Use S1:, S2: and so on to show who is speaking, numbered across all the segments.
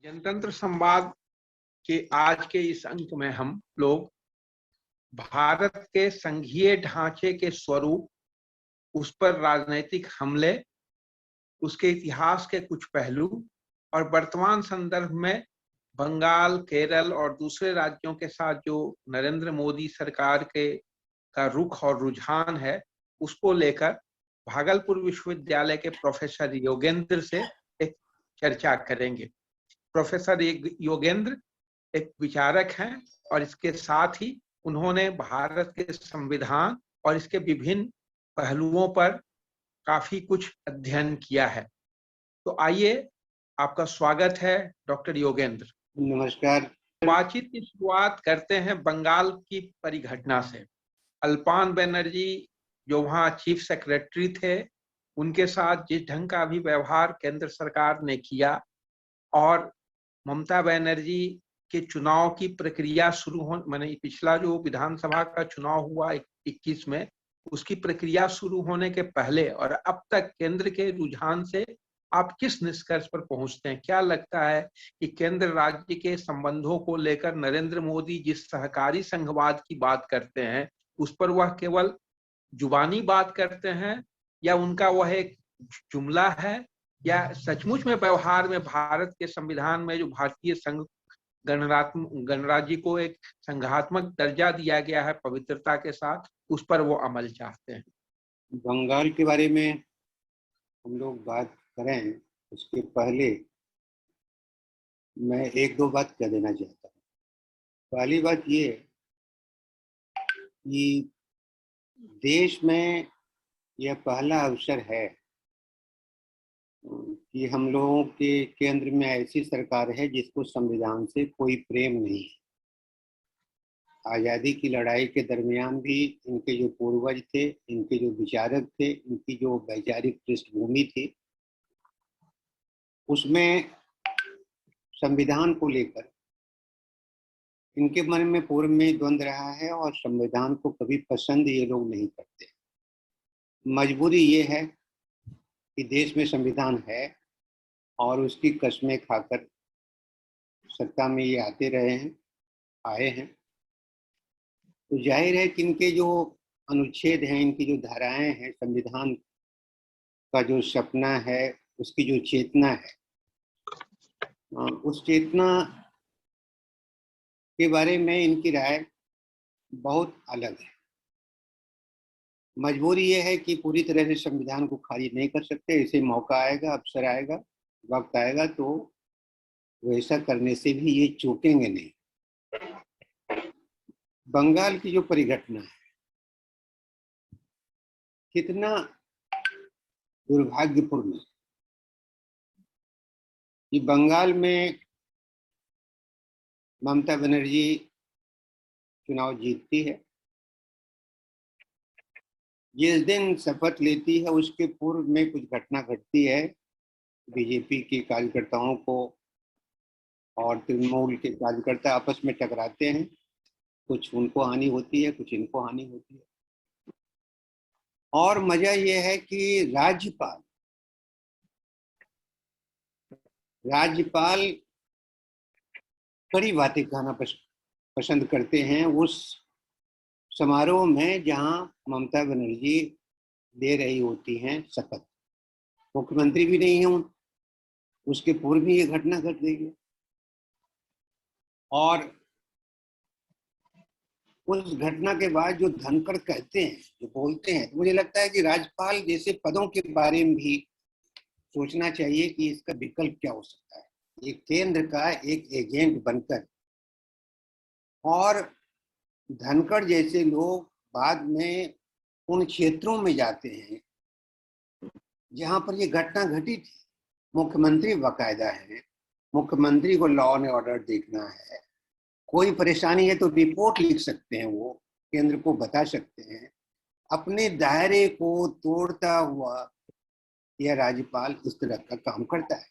S1: जनतंत्र संवाद के आज के इस अंक में हम लोग भारत के संघीय ढांचे के स्वरूप, उस पर राजनीतिक हमले, उसके इतिहास के कुछ पहलू और वर्तमान संदर्भ में बंगाल, केरल और दूसरे राज्यों के साथ जो नरेंद्र मोदी सरकार के का रुख और रुझान है, उसको लेकर भागलपुर विश्वविद्यालय के प्रोफेसर योगेंद्र से एक चर्चा करेंगे। प्रोफेसर योगेंद्र एक विचारक हैं और इसके साथ ही उन्होंने भारत के संविधान और इसके विभिन्न पहलुओं पर काफी कुछ अध्ययन किया है। तो आइए, आपका स्वागत है डॉक्टर योगेंद्र।
S2: नमस्कार।
S1: बातचीत की शुरुआत करते हैं बंगाल की परिघटना से। अल्पान बनर्जी जो वहां चीफ सेक्रेटरी थे, उनके साथ जिस ढंग का भी व्यवहार केंद्र सरकार ने किया और ममता बनर्जी के चुनाव की प्रक्रिया शुरू हो, माने पिछला जो विधानसभा का चुनाव हुआ 21 में, उसकी प्रक्रिया शुरू होने के पहले और अब तक केंद्र के रुझान से आप किस निष्कर्ष पर पहुंचते हैं? क्या लगता है कि केंद्र राज्य के संबंधों को लेकर नरेंद्र मोदी जिस सहकारी संघवाद की बात करते हैं, उस पर वह केवल जुबानी बात करते हैं या उनका वह एक जुमला है, या सचमुच में व्यवहार में भारत के संविधान में जो भारतीय संघ गणराज्य को एक संघात्मक दर्जा दिया गया है पवित्रता के साथ, उस पर वो अमल चाहते हैं?
S2: बंगाल के बारे में हम लोग बात करें उसके पहले मैं एक दो बात कह देना चाहता हूँ। पहली बात ये कि देश में यह पहला अवसर है कि हम लोगों के केंद्र में ऐसी सरकार है जिसको संविधान से कोई प्रेम नहीं है। आज़ादी की लड़ाई के दरमियान भी इनके जो पूर्वज थे, इनके जो विचारक थे, इनकी जो वैचारिक पृष्ठभूमि थी, उसमें संविधान को लेकर इनके मन में पूर्व में द्वंद्व रहा है और संविधान को कभी पसंद ये लोग नहीं करते। मजबूरी ये है कि देश में संविधान है और उसकी कस्में खाकर सत्ता में ये आते रहे हैं, आए हैं। तो जाहिर है कि इनके जो अनुच्छेद हैं, इनकी जो धाराएं हैं, संविधान का जो सपना है, उसकी जो चेतना है, उस चेतना के बारे में इनकी राय बहुत अलग है। मजबूरी ये है कि पूरी तरह से संविधान को खारिज नहीं कर सकते। इसे मौका आएगा, अवसर आएगा, वक्त आएगा तो वो ऐसा करने से भी ये चूकेंगे नहीं। बंगाल की जो परिघटना है, कितना दुर्भाग्यपूर्ण है कि बंगाल में ममता बनर्जी चुनाव जीतती है। जिस दिन शपथ लेती है उसके पूर्व में कुछ घटना घटती है। बीजेपी के कार्यकर्ताओं को और तृणमूल के कार्यकर्ता आपस में टकराते हैं। कुछ उनको हानि होती है, कुछ इनको हानि होती है। और मजा यह है कि राज्यपाल कड़ी बातें कहना पसंद करते हैं उस समारोह में जहां ममता बनर्जी दे रही होती हैं शपथ। मुख्यमंत्री भी नहीं है, उसके पूर्व भी ये घटना घट गई है। और उस घटना के बाद जो धनखड़ कहते हैं, जो बोलते हैं, तो मुझे लगता है कि राज्यपाल जैसे पदों के बारे में भी सोचना चाहिए कि इसका विकल्प क्या हो सकता है। ये केंद्र का एक एजेंट बनकर, और धनखड़ जैसे लोग बाद में उन क्षेत्रों में जाते हैं जहां पर ये घटना घटी थी। मुख्यमंत्री बाकायदा है, मुख्यमंत्री को लॉ एंड ऑर्डर देखना है। कोई परेशानी है तो रिपोर्ट लिख सकते हैं, वो केंद्र को बता सकते हैं। अपने दायरे को तोड़ता हुआ यह राज्यपाल इस तरह का काम करता है।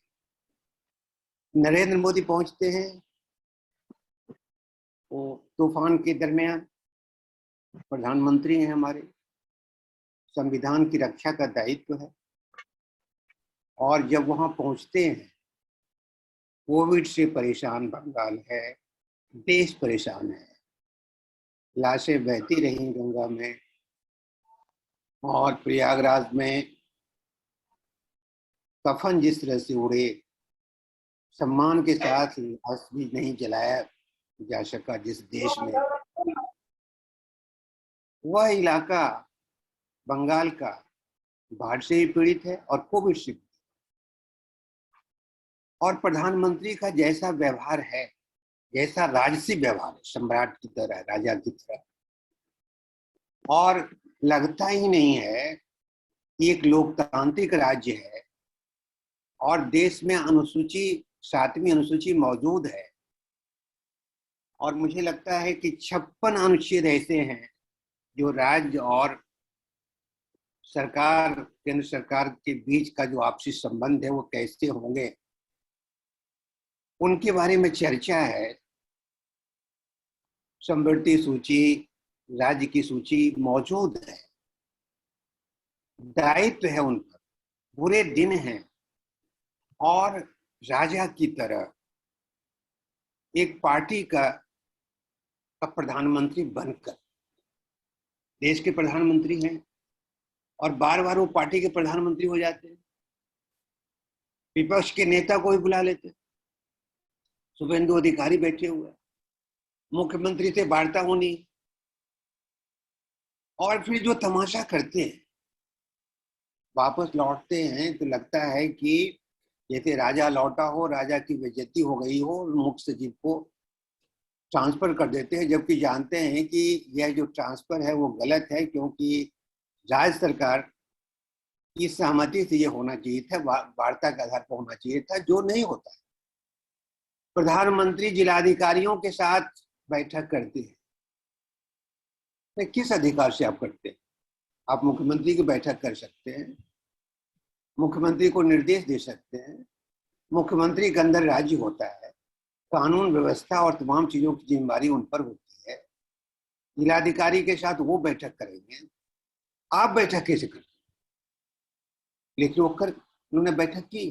S2: नरेंद्र मोदी पहुंचते हैं, वो तूफान के दरमियान प्रधानमंत्री हैं हमारे, संविधान की रक्षा का दायित्व है। और जब वहां पहुंचते हैं कोविड से परेशान बंगाल है, देश परेशान है। लाशें बहती रही गंगा में और प्रयागराज में कफन जिस तरह से उड़े, सम्मान के साथ लाश भी नहीं जलाया जा सका जिस देश में। वह इलाका बंगाल का बाढ़ से ही पीड़ित है और कोविड से। और प्रधानमंत्री का जैसा व्यवहार है, जैसा राजसी व्यवहार है, सम्राट की तरह, राजा की तरह, और लगता ही नहीं है कि एक लोकतांत्रिक राज्य है और देश में अनुसूची 7वीं अनुसूची मौजूद है। और मुझे लगता है कि 56 अनुच्छेद ऐसे हैं जो राज्य और सरकार, केंद्र सरकार के बीच का जो आपसी संबंध है वो कैसे होंगे, उनके बारे में चर्चा है। समवर्ती सूची, राज्य की सूची मौजूद है, दायित्व है उन पर, बुरे दिन हैं, और राजा की तरह एक पार्टी का प्रधानमंत्री बनकर, देश के प्रधानमंत्री हैं और बार बार वो पार्टी के प्रधानमंत्री हो जाते हैं। विपक्ष के नेता को भी बुला लेते हैं, शुभेंदु अधिकारी बैठे हुए, मुख्यमंत्री से वार्ता होनी, और फिर जो तमाशा करते हैं, वापस लौटते हैं तो लगता है कि जैसे राजा लौटा हो, राजा की बेइज्जती हो गई हो, मुख्य सचिव को ट्रांसफर कर देते हैं, जबकि जानते हैं कि यह जो ट्रांसफर है वो गलत है, क्योंकि राज्य सरकार की सहमति से ये होना चाहिए था, वार्ता के आधार पर होना चाहिए था, जो नहीं होता है। प्रधानमंत्री जिलाधिकारियों के साथ बैठक करते हैं, तो किस अधिकार से आप करते हैं? आप मुख्यमंत्री की बैठक कर सकते हैं, मुख्यमंत्री को निर्देश दे सकते हैं, मुख्यमंत्री के अंदर राज्य होता है, कानून व्यवस्था और तमाम चीजों की जिम्मेदारी उन पर होती है। जिलाधिकारी के साथ वो बैठक करेंगे, आप बैठक कैसे करते? लेकिन वो कर, उन्होंने बैठक की।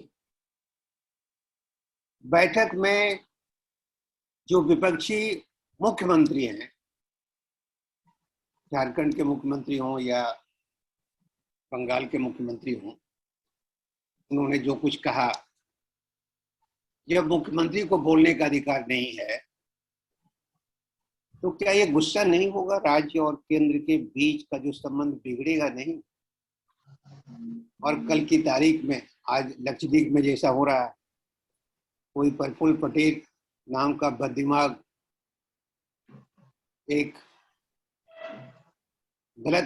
S2: बैठक में जो विपक्षी मुख्यमंत्री हैं, झारखंड के मुख्यमंत्री हों या बंगाल के मुख्यमंत्री हों, उन्होंने जो कुछ कहा, जब मुख्यमंत्री को बोलने का अधिकार नहीं है तो क्या ये गुस्सा नहीं होगा? राज्य और केंद्र के बीच का जो संबंध बिगड़ेगा नहीं? और कल की तारीख में, आज लक्षद्वीप में जैसा हो रहा है, कोई प्रफुल्ल पटेल नाम का बददिमाग एक गलत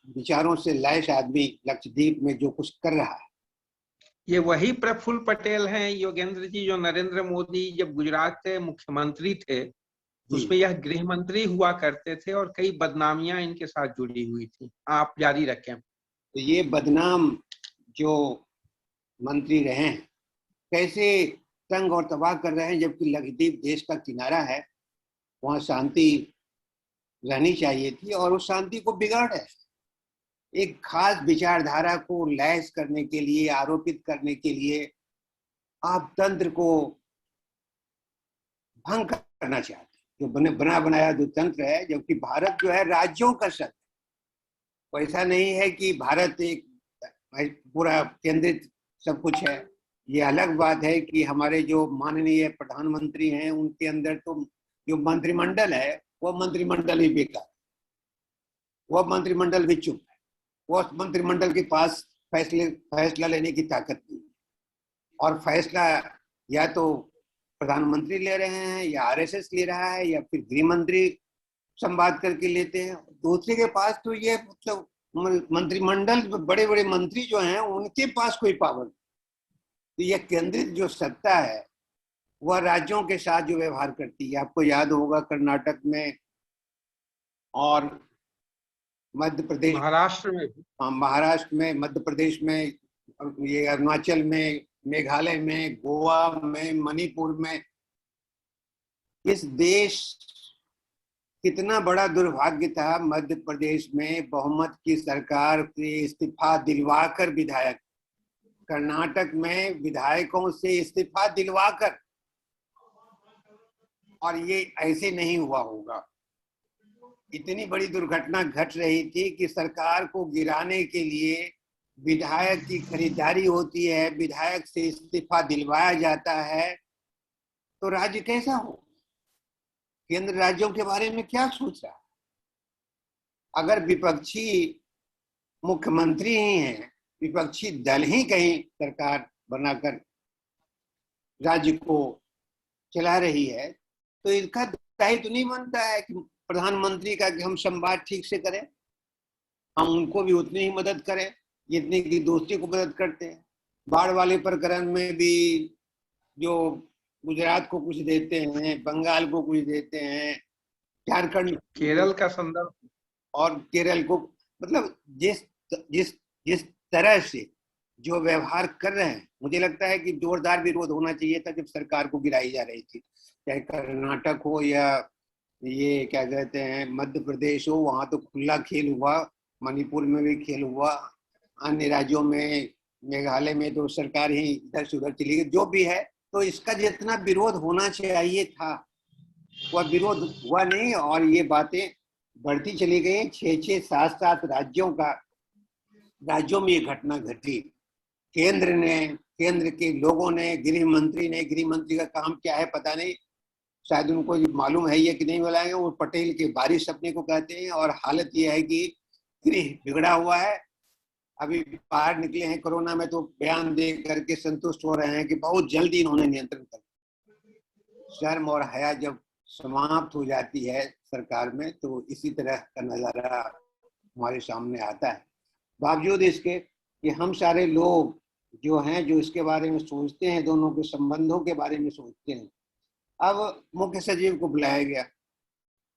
S2: विचारों से लैस आदमी लक्षद्वीप में जो कुछ कर रहा है,
S1: ये वही प्रफुल्ल पटेल हैं योगेंद्र जी, जो नरेंद्र मोदी जब गुजरात के मुख्यमंत्री थे उसमें यह गृह मंत्री हुआ करते थे और कई बदनामियां इनके साथ जुड़ी हुई थी। आप जारी रखें।
S2: तो ये बदनाम जो मंत्री रहे हैं कैसे तंग और तबाह कर रहे हैं, जबकि लक्षद्वीप देश का किनारा है, वहां शांति रहनी चाहिए थी और उस शांति को बिगाड़ है। एक खास विचारधारा को लैस करने के लिए, आरोपित करने के लिए आप तंत्र को भंग करना चाहते हैं, जो बना बनाया जो तंत्र है, जबकि भारत जो है राज्यों का शब्द, तो ऐसा नहीं है कि भारत एक पूरा केंद्रित सब कुछ है। ये अलग बात है कि हमारे जो माननीय प्रधानमंत्री हैं उनके अंदर तो जो मंत्रिमंडल है वो मंत्रिमंडल ही बेकार, वह मंत्रिमंडल भी चुप है, वो मंत्रिमंडल के पास फैसला लेने की ताकत नहीं है, और फैसला या तो प्रधानमंत्री ले रहे हैं या आरएसएस ले रहा है या फिर गृह मंत्री संवाद करके लेते हैं। दूसरे के पास तो ये मतलब मंत्रिमंडल, बड़े बड़े मंत्री जो हैं उनके पास कोई पावर नहीं। तो यह केंद्रित जो सत्ता है वह राज्यों के साथ जो व्यवहार करती है। आपको याद होगा कर्नाटक में और मध्य प्रदेश, महाराष्ट्र में, मध्य प्रदेश में, ये अरुणाचल में, मेघालय में, गोवा में, मणिपुर में, इस देश कितना बड़ा दुर्भाग्य था। मध्य प्रदेश में बहुमत की सरकार से इस्तीफा दिलवाकर विधायक, कर्नाटक में विधायकों से इस्तीफा दिलवाकर और ये ऐसे नहीं हुआ होगा। इतनी बड़ी दुर्घटना घट रही थी कि सरकार को गिराने के लिए विधायक की खरीदारी होती है, विधायक से इस्तीफा दिलवाया जाता है, तो राज्य कैसा हो? केंद्र राज्यों के बारे में क्या सोच रहा है? अगर विपक्षी मुख्यमंत्री ही हैं, विपक्षी दल ही कहीं सरकार बनाकर राज्य को चला रही है, तो इसका दायित्व नहीं बनता है कि प्रधानमंत्री का कि हम संवाद ठीक से करें, हम उनको भी उतनी ही मदद करें जितनी की दोस्ती को मदद करते हैं। बाढ़ वाले प्रकरण में भी जो गुजरात को कुछ देते हैं, बंगाल को कुछ देते हैं, झारखंड,
S1: केरल का संदर्भ
S2: और केरल को, मतलब जिस जिस जिस तरह से जो व्यवहार कर रहे हैं, मुझे लगता है कि जोरदार विरोध होना चाहिए था जब सरकार को गिराई जा रही थी। चाहे कर्नाटक हो या ये क्या कहते हैं मध्य प्रदेश हो, वहां तो खुला खेल हुआ, मणिपुर में भी खेल हुआ, अन्य राज्यों में, मेघालय में तो सरकार ही इधर से उधर चली गई। जो भी है, तो इसका जितना विरोध होना चाहिए था वह विरोध हुआ नहीं, और ये बातें बढ़ती चली गई। 6-6, 7-7 राज्यों में ये घटना घटी। केंद्र के लोगों ने, गृह मंत्री का काम क्या है पता नहीं, शायद उनको मालूम है ये कि नहीं बुलाएंगे, वो पटेल के बारिश अपने को कहते हैं। और हालत ये है कि गृह बिगड़ा हुआ है। अभी बाहर निकले हैं कोरोना में तो बयान दे करके संतुष्ट हो रहे हैं कि बहुत जल्दी इन्होंने नियंत्रण कर। शर्म और हया जब समाप्त हो जाती है सरकार में, तो इसी तरह का नजारा हमारे सामने आता है। बावजूद इसके कि हम सारे लोग जो हैं, जो इसके बारे में सोचते हैं, दोनों के संबंधों के बारे में सोचते हैं, अब मुख्य सचिव को बुलाया गया,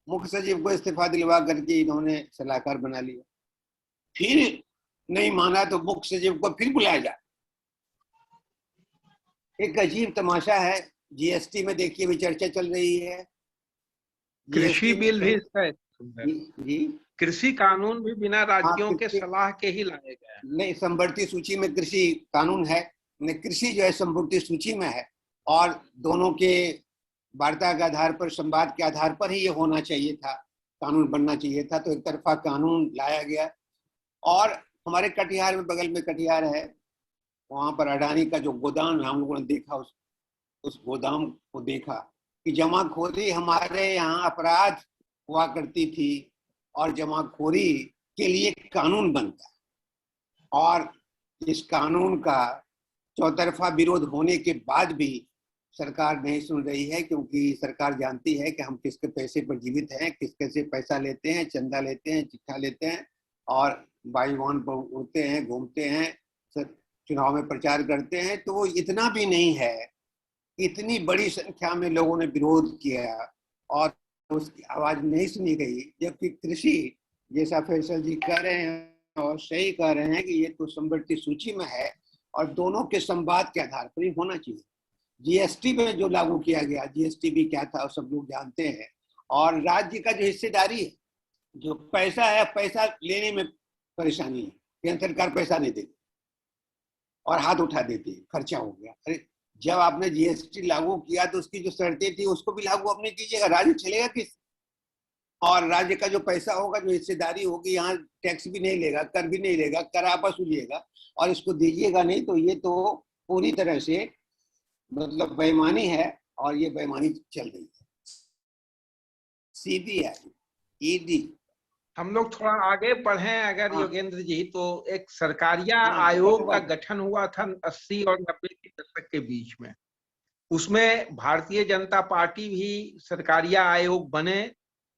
S2: मुख्य सचिव को इस्तीफा दिलवा करके इन्होंने सलाहकार बना लिया। फिर नहीं माना तो मुख्य सचिव को फिर बुलाया जाए। एक अजीब तमाशा है। जीएसटी में देखिए भी चर्चा चल रही है,
S1: कृषि बिल भी है,
S2: जी
S1: कृषि कानून भी बिना राज्यों के सलाह के ही लाए गए।
S2: नहीं, संवर्ती सूची में कृषि कानून है, कृषि जो है संवर्ती सूची में है, और दोनों के वार्ता के आधार पर, संवाद के आधार पर ही ये होना चाहिए था, कानून बनना चाहिए था। तो एक तरफा कानून लाया गया। और हमारे कटिहार में, बगल में कटिहार है, वहां पर अडानी का जो गोदाम हम लोगों ने देखा, उस गोदाम को देखा कि जमाखोरी हमारे यहाँ अपराध हुआ करती थी, और जमाखोरी के लिए कानून बनता है। और इस कानून का चौतरफा विरोध होने के बाद भी सरकार नहीं सुन रही है, क्योंकि सरकार जानती है कि हम किसके पैसे पर जीवित हैं, किसके से पैसा लेते हैं, चंदा लेते हैं, चिट्ठा लेते हैं, और वायुवाहन पर उड़ते हैं, घूमते हैं, चुनाव में प्रचार करते हैं। तो वो इतना भी नहीं है। इतनी बड़ी संख्या में लोगों ने विरोध किया और उसकी आवाज नहीं सुनी गई, जबकि कृषि, जैसा फैसल जी कह रहे हैं और सही कह रहे हैं कि ये तो संवर्ती सूची में है और दोनों के संवाद के आधार पर ही होना चाहिए। जीएसटी में जो लागू किया गया, जीएसटी भी क्या था सब लोग जानते हैं। और राज्य का जो हिस्सेदारी है, जो पैसा है, पैसा लेने में परेशानी है, केंद्र सरकार पैसा नहीं देती और हाथ उठा देती है, खर्चा हो गया। अरे जब आपने जीएसटी लागू किया तो उसकी जो शर्तें थी उसको भी लागू अपने कीजिएगा, राज्य चलेगा किस? और राज्य का जो पैसा होगा, जो हिस्सेदारी होगी, यहाँ टैक्स भी नहीं लेगा, कर भी नहीं लेगा, कर आप वसूलिएगा और इसको दीजिएगा नहीं, तो ये तो पूरी तरह से मतलब बेईमानी है। और ये बेईमानी चल रही है। सीबीआई, ईडी,
S1: हम लोग थोड़ा आगे बढ़े अगर योगेंद्र जी, तो एक सरकारिया आयोग का गठन हुआ था 80 और 90 के दशक के बीच में। उसमें भारतीय जनता पार्टी भी सरकारिया आयोग बने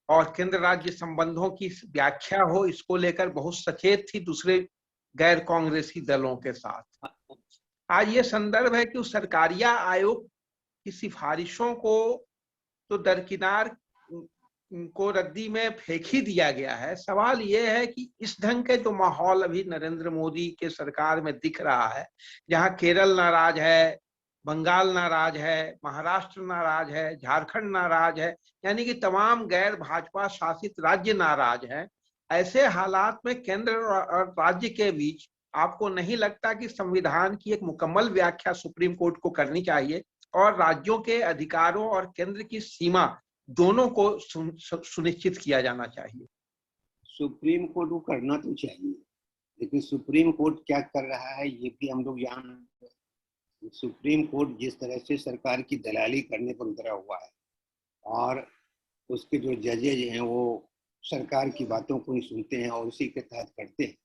S1: और केंद्र राज्य संबंधों की व्याख्या हो, इसको लेकर बहुत सचेत थी दूसरे गैर कांग्रेसी दलों के साथ। आज ये संदर्भ है कि उस सरकारिया आयोग की सिफारिशों को तो दरकिनार को रद्दी में फेंक ही दिया गया है। सवाल यह है कि इस ढंग के जो माहौल अभी नरेंद्र मोदी के सरकार में दिख रहा है, जहां केरल नाराज है, बंगाल नाराज है, महाराष्ट्र नाराज है, झारखंड नाराज है, यानी कि तमाम गैर भाजपा शासित राज्य नाराज हैं। ऐसे हालात में केंद्र और राज्य के बीच आपको नहीं लगता कि संविधान की एक मुकम्मल व्याख्या सुप्रीम कोर्ट को करनी चाहिए और राज्यों के अधिकारों और केंद्र की सीमा दोनों को सुनिश्चित किया जाना चाहिए।
S2: सुप्रीम कोर्ट को करना तो चाहिए, लेकिन सुप्रीम कोर्ट क्या कर रहा है ये भी हम लोग जानते हैं। सुप्रीम कोर्ट जिस तरह से सरकार की दलाली करने पर उतरा हुआ है और उसके जो जजेज हैं वो सरकार की बातों को ही सुनते हैं और उसी के तहत करते हैं।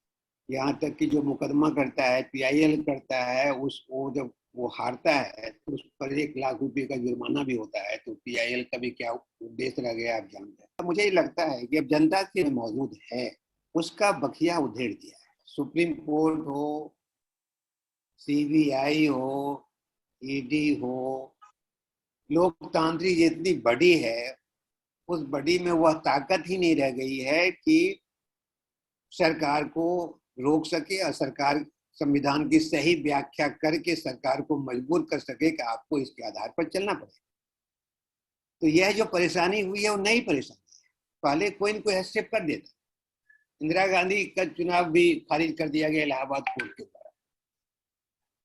S2: यहाँ तक कि जो मुकदमा करता है, PIL करता है, वो जब वो हारता है तो उस पर 1 लाख रुपए का जुर्माना भी होता है। तो PIL का भी क्या उद्देश्य रह गया आप जानते हैं। मुझे लगता है कि अब जनता के मौजूद है उसका बखिया उधेड़ दिया है। सुप्रीम कोर्ट हो, CBI हो, ED हो, लोकतांत्रिक जितनी बड़ी है उस बड़ी में वह ताकत ही नहीं रह गई है कि सरकार को रोक सके और सरकार संविधान की सही व्याख्या करके सरकार को मजबूर कर सके कि आपको इसके आधार पर चलना पड़ेगा। तो यह जो परेशानी हुई है वो नई परेशानी है। पहले कोई न कोई हस्तक्षेप कर देता। इंदिरा गांधी का चुनाव भी खारिज कर दिया गया इलाहाबाद कोर्ट के द्वारा,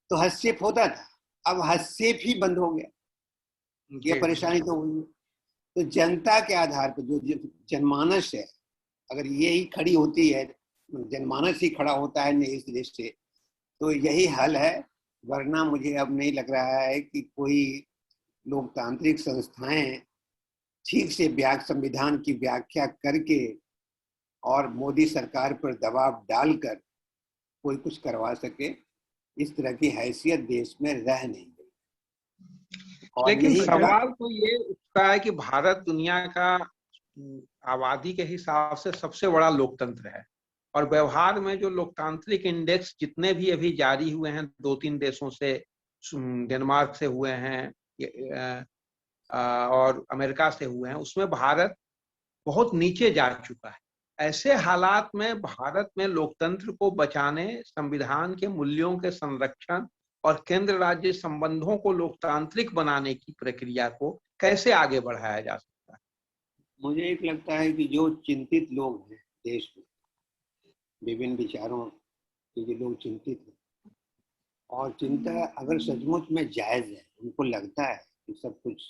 S2: तो हस्तक्षेप होता था, अब हस्तक्षेप ही बंद हो गया। ये परेशानी तो हुई। तो जनता के आधार पर जो जनमानस है, अगर यही खड़ी होती है, जनमानस ही खड़ा होता है इस देश से, तो यही हल है। वरना मुझे अब नहीं लग रहा है कि कोई लोकतांत्रिक संस्थाएं ठीक से संविधान की व्याख्या करके और मोदी सरकार पर दबाव डालकर कोई कुछ करवा सके। इस तरह की हैसियत देश में रह नहीं गई।
S1: लेकिन सवाल तो ये उठता है कि भारत दुनिया का आबादी के हिसाब से सबसे बड़ा लोकतंत्र है और व्यवहार में जो लोकतांत्रिक इंडेक्स जितने भी अभी जारी हुए हैं 2-3 देशों से, डेनमार्क से हुए हैं और अमेरिका से हुए हैं, उसमें भारत बहुत नीचे जा चुका है। ऐसे हालात में भारत में लोकतंत्र को बचाने, संविधान के मूल्यों के संरक्षण और केंद्र राज्य संबंधों को लोकतांत्रिक बनाने की प्रक्रिया को कैसे आगे बढ़ाया जा सकता है?
S2: मुझे एक लगता है कि जो चिंतित लोग हैं देश में, विभिन्न विचारों के जो लोग चिंतित हैं और चिंता अगर सचमुच में जायज है, उनको लगता है कि सब कुछ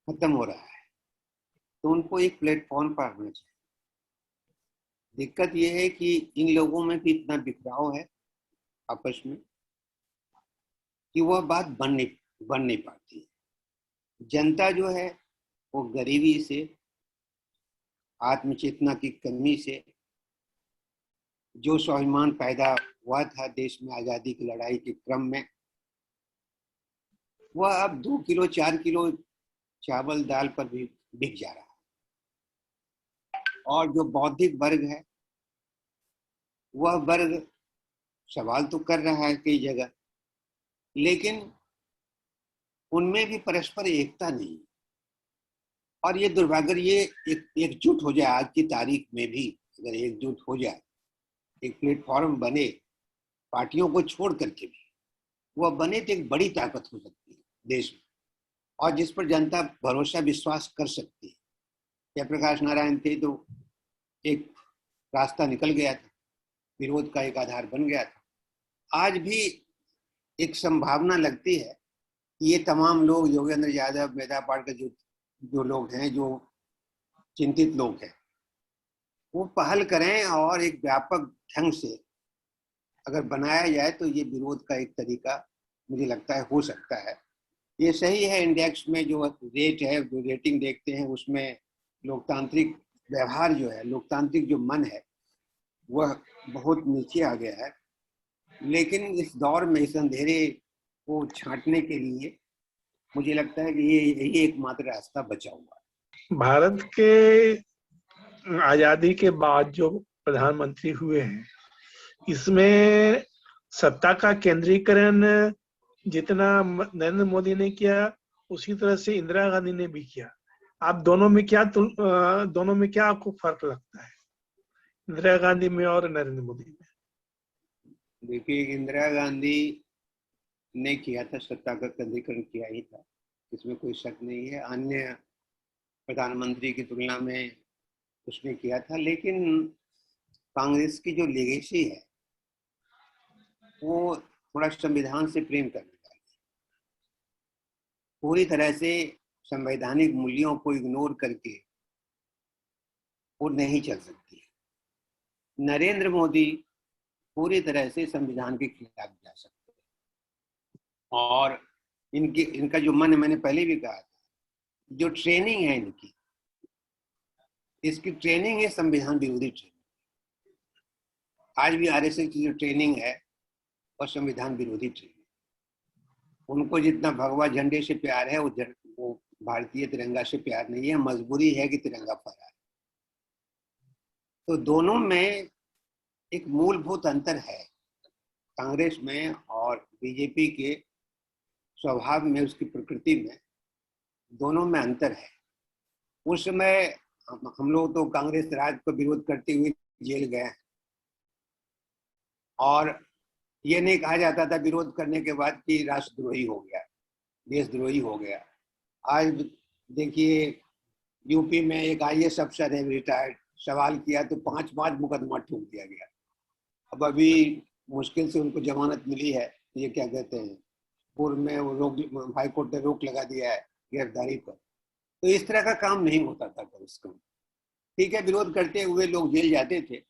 S2: खत्म हो रहा है, तो उनको एक प्लेटफॉर्म पर आना चाहिए। दिक्कत यह है कि इन लोगों में भी इतना बिखराव है आपस में कि वह बात बन नहीं पाती है। जनता जो है वो गरीबी से, आत्मचेतना की कमी से, जो स्वाभिमान पैदा हुआ था देश में आजादी की लड़ाई के क्रम में, वह अब 2 किलो 4 किलो चावल दाल पर भी बिक जा रहा है। और जो बौद्धिक वर्ग है वह वर्ग सवाल तो कर रहा है कई जगह, लेकिन उनमें भी परस्पर एकता नहीं। और ये दुर्भाग्य, ये एकजुट हो जाए आज की तारीख में भी, अगर एकजुट हो जाए, एक प्लेटफॉर्म बने पार्टियों को छोड़ करके भी, वह बने तो एक बड़ी ताकत हो सकती है देश में और जिस पर जनता भरोसा विश्वास कर सकती है। जयप्रकाश नारायण थे तो एक रास्ता निकल गया था, विरोध का एक आधार बन गया था। आज भी एक संभावना लगती है कि ये तमाम लोग, योगेंद्र यादव, मेधा पाटकर, जो लोग हैं, जो चिंतित लोग हैं, वो पहल करें और एक व्यापक ढंग से अगर बनाया जाए तो ये विरोध का एक तरीका मुझे लगता है हो सकता है। ये सही है, इंडेक्स में जो रेट है, जो रेटिंग देखते हैं, उसमें लोकतांत्रिक व्यवहार जो है, लोकतांत्रिक जो मन है, वह बहुत नीचे आ गया है। लेकिन इस दौर में, इस अंधेरे को छांटने के लिए मुझे लगता है कि ये एकमात्र रास्ता बचा हुआ है।
S3: भारत के आजादी के बाद जो प्रधानमंत्री हुए हैं, इसमें सत्ता का केंद्रीकरण जितना नरेंद्र मोदी ने किया उसी तरह से इंदिरा गांधी ने भी किया। आप दोनों में क्या आपको फर्क लगता है, इंदिरा गांधी में और नरेंद्र मोदी में?
S2: देखिए, इंदिरा गांधी ने किया था, सत्ता का केंद्रीकरण किया ही था, इसमें कोई शक नहीं है। अन्य प्रधानमंत्री की तुलना में उसने किया था, लेकिन कांग्रेस की जो लेगेसी है वो थोड़ा संविधान से प्रेम करने वाली है। पूरी तरह से संवैधानिक मूल्यों को इग्नोर करके वो नहीं चल सकती है। नरेंद्र मोदी पूरी तरह से संविधान के खिलाफ जा सकते हैं और इनका जो मन है, मैंने पहले भी कहा था, जो ट्रेनिंग है इनकी, इसकी ट्रेनिंग है संविधान विरोधी ट्रेनिंग। आज भी आरएसएस की जो ट्रेनिंग है वो संविधान विरोधी ट्रेनिंग। उनको जितना भगवा झंडे से प्यार है वो भारतीय तिरंगा से प्यार नहीं है, मजबूरी है कि तिरंगा फहराए। तो दोनों में एक मूलभूत अंतर है, कांग्रेस में और बीजेपी के स्वभाव में, उसकी प्रकृति में, दोनों में अंतर है। उस समय हम लोग तो कांग्रेस राज को विरोध करते हुए जेल गए और ये नहीं कहा जाता था विरोध करने के बाद कि राष्ट्रद्रोही हो गया, देशद्रोही हो गया। आज देखिए यूपी में एक आईएएस अफसर है रिटायर्ड, सवाल किया तो 5 मुकदमा ठोक दिया गया। अब अभी मुश्किल से उनको जमानत मिली है, ये क्या कहते हैं, पूर्व में वो रोक, हाई कोर्ट ने रोक लगा दिया है गिरफ्तारी पर। तो इस तरह का काम नहीं होता था कम से कम। ठीक है, विरोध करते हुए लोग जेल जाते थे,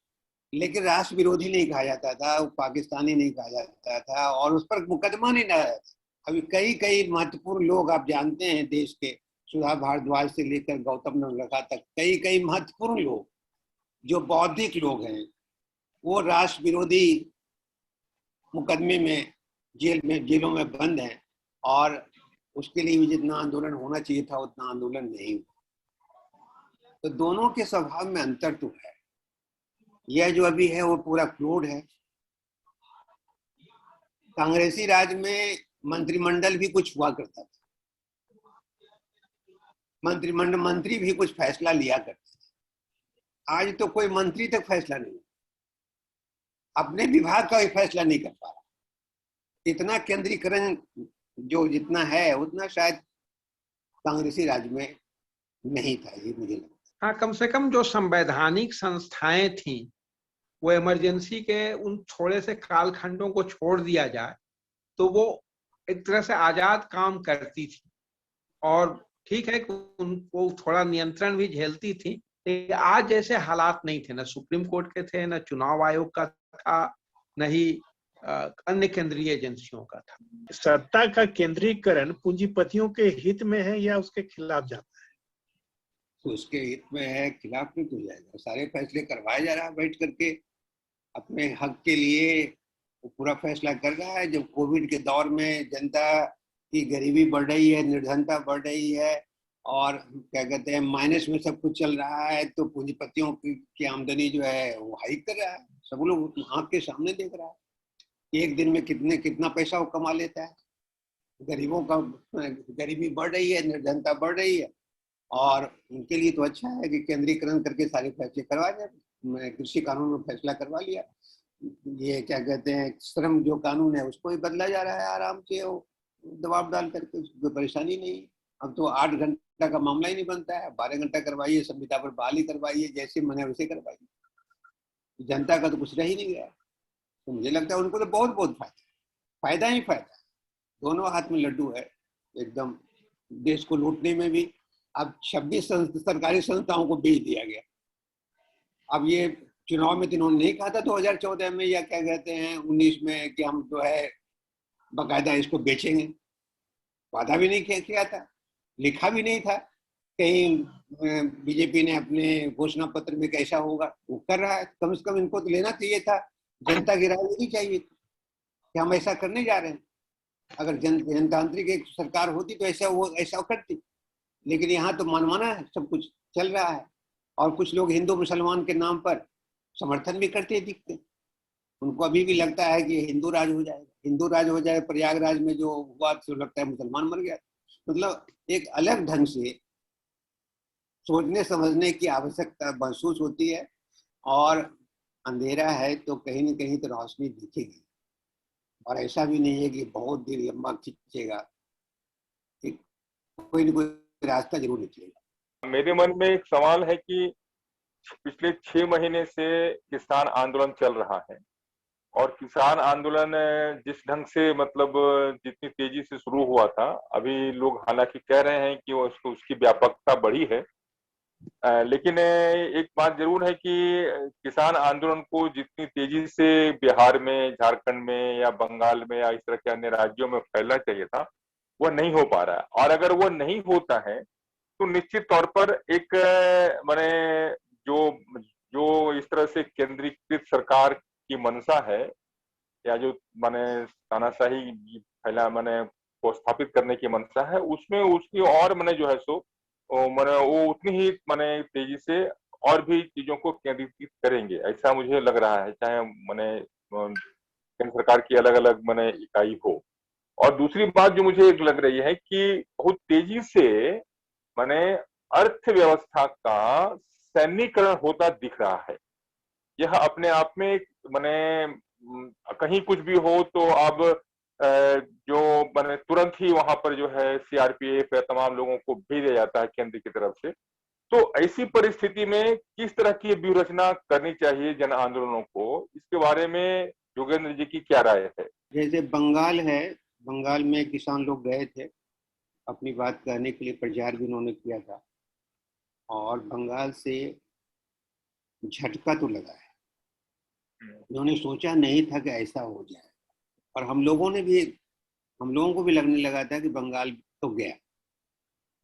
S2: लेकिन राष्ट्र विरोधी नहीं कहा जाता था, पाकिस्तानी नहीं कहा जाता था और उस पर मुकदमा नहीं लगाया था। अभी कई महत्वपूर्ण लोग आप जानते हैं देश के, सुधा भारद्वाज से लेकर गौतम नवलखा तक, कई महत्वपूर्ण लोग जो बौद्धिक लोग हैं वो राष्ट्र विरोधी मुकदमे में जेलों में बंद हैं और उसके लिए भी जितना आंदोलन होना चाहिए था उतना आंदोलन नहीं हुआ। तो दोनों के स्वभाव में अंतर तो है। यह जो अभी है वो पूरा क्रोध है। कांग्रेसी राज में मंत्रिमंडल भी कुछ हुआ करता था, मंत्री भी कुछ फैसला लिया करते थे। आज तो कोई मंत्री तक फैसला नहीं, अपने विभाग का भी फैसला नहीं कर पा रहा। इतना केंद्रीकरण जो जितना है उतना शायद कांग्रेसी राज में नहीं था, ये मुझे लगता है।
S1: हाँ, कम से कम जो संवैधानिक संस्थाएं थी वो इमरजेंसी के उन थोड़े से कालखंडों को छोड़ दिया जाए तो वो एक तरह से आजाद काम करती थी और ठीक है कि उनको थोड़ा नियंत्रण भी झेलती थी, लेकिन आज जैसे हालात नहीं थे, ना सुप्रीम कोर्ट के थे, ना चुनाव आयोग का था, न ही अन्य केंद्रीय एजेंसियों का था।
S3: सत्ता का केंद्रीकरण पूंजीपतियों के हित में है या उसके खिलाफ जाता है?
S2: तो उसके हित में है, खिलाफ नहीं तो जाएगा। सारे फैसले करवाया जा रहा है बैठ करके, अपने हक के लिए वो पूरा फैसला कर रहा है। जब कोविड के दौर में जनता की गरीबी बढ़ रही है, निर्धनता बढ़ रही है और क्या कहते हैं माइनस में सब कुछ चल रहा है, तो पूंजीपतियों की आमदनी जो है वो हाइक कर रहा है। सब लोग आंख के सामने देख रहा है एक दिन में कितना पैसा वो कमा लेता है। गरीबों का गरीबी बढ़ रही है, निर्धनता बढ़ रही है और उनके लिए तो अच्छा है कि केंद्रीकरण करके सारे फैसले करवा जाए। कृषि कानून में फैसला करवा लिया, ये क्या कहते हैं श्रम जो कानून है उसको ही बदला जा रहा है आराम से, वो दबाव डाल करके, कोई परेशानी नहीं। अब तो 8 घंटा का मामला ही नहीं बनता है, 12 घंटा करवाइए, संविदा पर बहाली करवाइए, जैसे मन है वैसे करवाइए। जनता का तो कुछ रह ही नहीं गया। तो मुझे लगता है उनको तो बहुत फायदा ही फायदा। दोनों हाथ में लड्डू है एकदम, देश को लूटने में भी। अब 26 सरकारी संस्थाओं को बेच दिया गया। अब ये चुनाव में तो इन्होंने नहीं कहा था 2014 में या क्या कहते हैं 19 में कि हम जो है बाकायदा इसको बेचेंगे, वादा भी नहीं किया था, लिखा भी नहीं था कहीं बीजेपी ने अपने घोषणा पत्र में कैसा होगा, वो कर रहा है। कम से कम इनको तो लेना चाहिए था, जनता की राय लेनी चाहिए थी कि हम ऐसा करने जा रहे हैं। अगर जनतांत्रिक एक सरकार होती तो ऐसा करती, लेकिन यहाँ तो मनमाना है, सब कुछ चल रहा है और कुछ लोग हिंदू मुसलमान के नाम पर समर्थन भी करते दिखते। उनको अभी भी लगता है कि हिंदू राज हो जाएगा, हिंदू राज हो जाए। प्रयागराज में जो हुआ तो लगता है मुसलमान मर गया। मतलब एक अलग ढंग से सोचने समझने की आवश्यकता महसूस होती है और अंधेरा है तो कहीं न कहीं तो रोशनी दिखेगी और ऐसा भी नहीं है कि बहुत देर लंबा खींचेगा, कोई न कोई रास्ता जरूर निकलेगा।
S4: मेरे मन में एक सवाल है कि पिछले 6 महीने से किसान आंदोलन चल रहा है और किसान आंदोलन जिस ढंग से मतलब जितनी तेजी से शुरू हुआ था, अभी लोग हालांकि कह रहे हैं कि वो उसकी व्यापकता बढ़ी है, लेकिन एक बात जरूर है कि किसान आंदोलन को जितनी तेजी से बिहार में, झारखंड में या बंगाल में या इस तरह के अन्य राज्यों में फैलना चाहिए था, वह नहीं हो पा रहा है। और अगर वह नहीं होता है तो निश्चित तौर पर एक माने जो जो इस तरह से केंद्रीकृत सरकार की मंशा है, या जो माने तानाशाही फैला माने को स्थापित करने की मंशा है, उसमें उसकी और माने जो है सो माने वो उतनी ही माने तेजी से और भी चीजों को केंद्रीकृत करेंगे, ऐसा मुझे लग रहा है, चाहे माने केंद्र सरकार की अलग अलग माने इकाई हो। और दूसरी बात जो मुझे एक लग रही है कि बहुत तेजी से माने अर्थव्यवस्था का सैन्यीकरण होता दिख रहा है। यह अपने आप में एक माने कहीं कुछ भी हो तो अब जो माने तुरंत ही वहां पर जो है सीआरपीएफ या तमाम लोगों को भेजा जाता है केंद्र की तरफ से। तो ऐसी परिस्थिति में किस तरह की व्यूह रचना करनी चाहिए जन आंदोलनों को, इसके बारे में योगेंद्र जी की क्या राय है?
S2: जैसे बंगाल है, बंगाल में किसान लोग गए थे, अपनी बात कहने के लिए प्रचार भी उन्होंने किया था, और बंगाल से झटका तो लगा है। उन्होंने सोचा नहीं था कि ऐसा हो जाए, और हम लोगों को भी लगने लगा था कि बंगाल तो गया,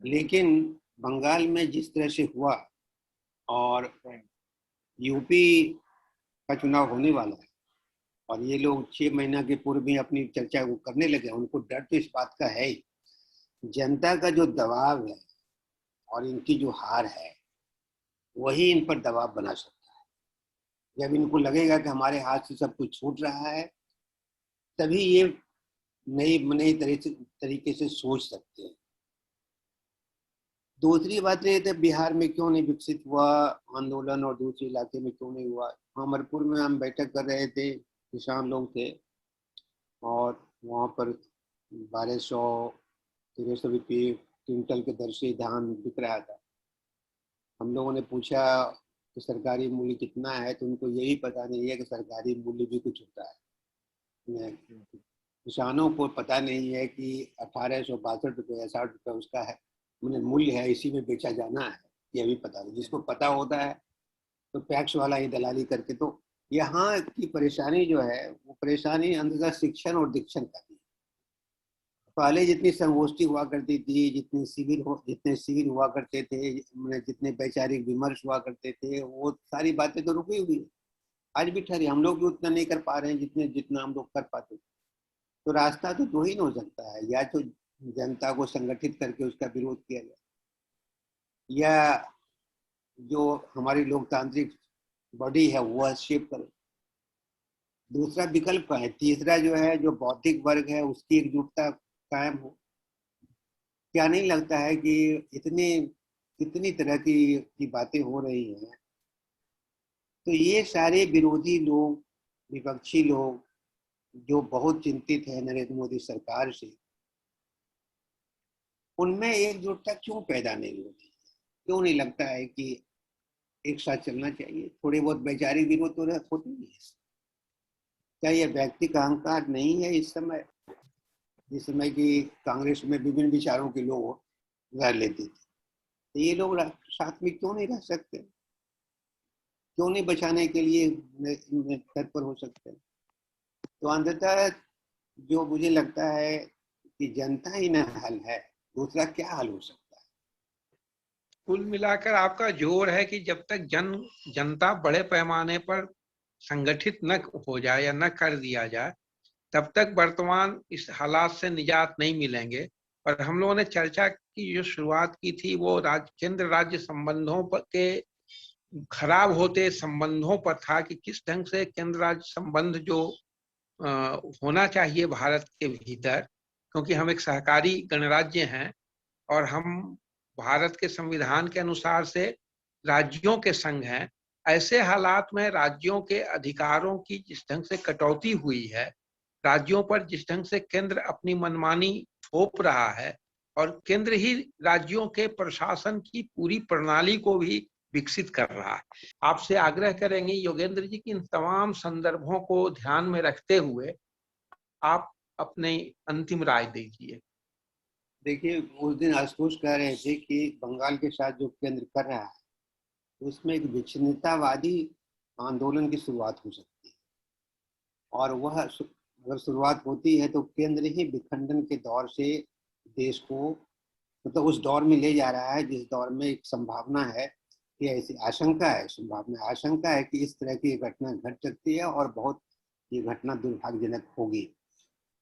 S2: लेकिन बंगाल में जिस तरह से हुआ, और यूपी का चुनाव होने वाला है, और ये लोग 6 महीना के पूर्व में अपनी चर्चा को करने लगे, उनको डर तो इस बात का है ही, जनता का जो दबाव है और इनकी जो हार है वही इन पर दबाव बना सकता है। जब इनको लगेगा कि हमारे हाथ से सब कुछ छूट रहा है, तभी ये नई तरीके से सोच सकते हैं। दूसरी बात ये है, बिहार में क्यों नहीं विकसित हुआ आंदोलन, और दूसरे इलाके में क्यों नहीं हुआ? अमरपुर में हम बैठक कर रहे थे, किसान लोग थे, और वहाँ पर 1200-1300 रुपये क्विंटल के दर से धान बिक रहा था। हम लोगों ने पूछा कि सरकारी मूल्य कितना है, तो उनको यही पता नहीं है कि सरकारी मूल्य भी कुछ होता है। किसानों को पता नहीं है कि 1862 रुपये या 60 रुपये उसका है मूल्य है, इसी में बेचा जाना है, ये भी पता नहीं। जिसको पता होता है तो टैक्स वाला ही दलाली करके। तो यहाँ की परेशानी जो है, वो परेशानी अंततः शिक्षण और दीक्षण का भी। पहले जितनी संगोष्ठी हुआ करती थी, जितने शिविर हुआ करते थे, जितने वैचारिक विमर्श हुआ करते थे, वो सारी बातें तो रुकी हुई है, आज भी ठहरी। हम लोग भी उतना नहीं कर पा रहे हैं जितना हम लोग कर पाते। तो रास्ता तो दो ही हो सकता है, या तो जनता को संगठित करके उसका विरोध किया जाए, या जो हमारी लोकतांत्रिक बॉडी है वो हस्तक्षेप करे। दूसरा विकल्प है। तीसरा जो है, जो बौद्धिक वर्ग है, उसकी एकजुटता कायम हो। क्या नहीं लगता है कि इतनी तरह की बातें हो रही हैं, तो ये सारे विरोधी लोग, विपक्षी लोग जो बहुत चिंतित है नरेंद्र मोदी सरकार से, उनमें एकजुटता क्यों पैदा नहीं होती? क्यों नहीं लगता है कि एक साथ चलना चाहिए? थोड़े बहुत वैचारिक विरोध तो होते ही है। क्या यह व्यक्ति का अहंकार नहीं है? इस समय की कांग्रेस में विभिन्न विचारों के लोग रह लेते थे, तो ये लोग साथ में क्यों नहीं रह सकते? क्यों नहीं बचाने के लिए तत्पर हो सकते? तो अंततः जो मुझे लगता है कि जनता ही न हल है, दूसरा क्या हल हो सकता है?
S1: कुल मिलाकर आपका जोर है कि जब तक जनता बड़े पैमाने पर संगठित न हो जाए या न कर दिया जाए, तब तक वर्तमान इस हालात से निजात नहीं मिलेंगे। और हम लोगों ने चर्चा की जो शुरुआत की थी, वो केंद्र राज्य संबंधों के खराब होते संबंधों पर था कि किस ढंग से केंद्र राज्य संबंध जो होना चाहिए भारत के भीतर, क्योंकि हम एक सहकारी गणराज्य हैं और हम भारत के संविधान के अनुसार से राज्यों के संघ हैं। ऐसे हालात में राज्यों के अधिकारों की जिस ढंग से कटौती हुई है, राज्यों पर जिस ढंग से केंद्र अपनी मनमानी थोप रहा है, और केंद्र ही राज्यों के प्रशासन की पूरी प्रणाली को भी विकसित कर रहा है। आपसे आग्रह करेंगे योगेंद्र जी कि इन तमाम संदर्भों को ध्यान में रखते हुए आप अपनी अंतिम राय दीजिए।
S2: देखिए, उस दिन आशुतोष कह रहे थे कि बंगाल के साथ जो केंद्र कर रहा है उसमें एक विच्छिन्नतावादी आंदोलन की शुरुआत हो सकती है, और वह अगर शुरुआत होती है तो केंद्र ही विखंडन के दौर से देश को मतलब उस दौर में ले जा रहा है जिस दौर में एक संभावना है कि ऐसी आशंका है कि इस तरह की घटना घट सकती है और बहुत ये घटना दुर्भाग्यजनक होगी।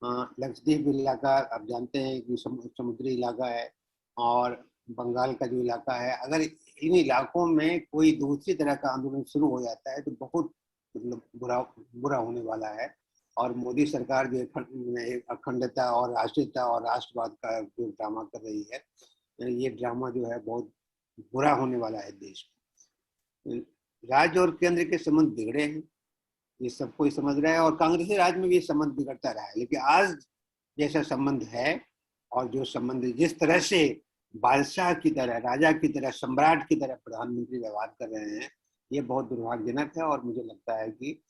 S2: लक्षद्वीप इलाका आप जानते हैं कि समुद्री इलाका है, और बंगाल का जो इलाका है, अगर इन इलाकों में कोई दूसरी तरह का आंदोलन शुरू हो जाता है तो बहुत मतलब बुरा होने वाला है। और मोदी सरकार जो अखंडता और राष्ट्रीयता और राष्ट्रवाद का जो ड्रामा कर रही है, ये ड्रामा जो है बहुत बुरा होने वाला है देश में। राज्य और केंद्र के संबंध बिगड़े हैं, ये सब कोई समझ रहा है, और कांग्रेसी राज में भी ये संबंध बिगड़ता रहा है। लेकिन आज जैसा संबंध है और जो संबंध जिस तरह से बादशाह की तरह, राजा की तरह, सम्राट की तरह प्रधानमंत्री व्यवहार कर रहे हैं, ये बहुत दुर्भाग्यजनक है। और मुझे लगता है कि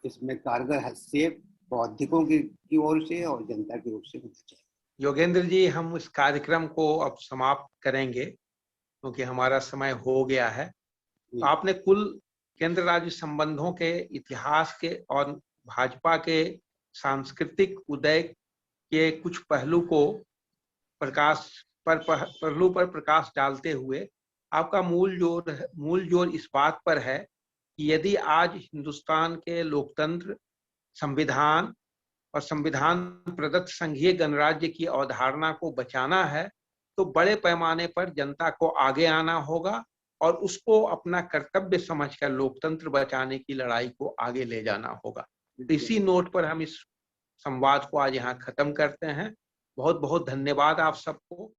S2: इसमें कारगर हस्तक्षेप बौद्धिकों की ओर से और जनता की ओर से होना चाहिए।
S1: योगेंद्र जी, हम इस कार्यक्रम को अब समाप्त करेंगे क्योंकि हमारा समय हो गया है। तो आपने कुल केंद्र राज्य संबंधों के इतिहास के और भाजपा के सांस्कृतिक उदय के कुछ पहलू पर प्रकाश डालते हुए आपका मूल जोर इस बात पर है कि यदि आज हिंदुस्तान के लोकतंत्र, संविधान और संविधान प्रदत्त संघीय गणराज्य की अवधारणा को बचाना है तो बड़े पैमाने पर जनता को आगे आना होगा और उसको अपना कर्तव्य समझकर लोकतंत्र बचाने की लड़ाई को आगे ले जाना होगा। इसी नोट पर हम इस संवाद को आज यहाँ खत्म करते हैं। बहुत बहुत धन्यवाद आप सबको।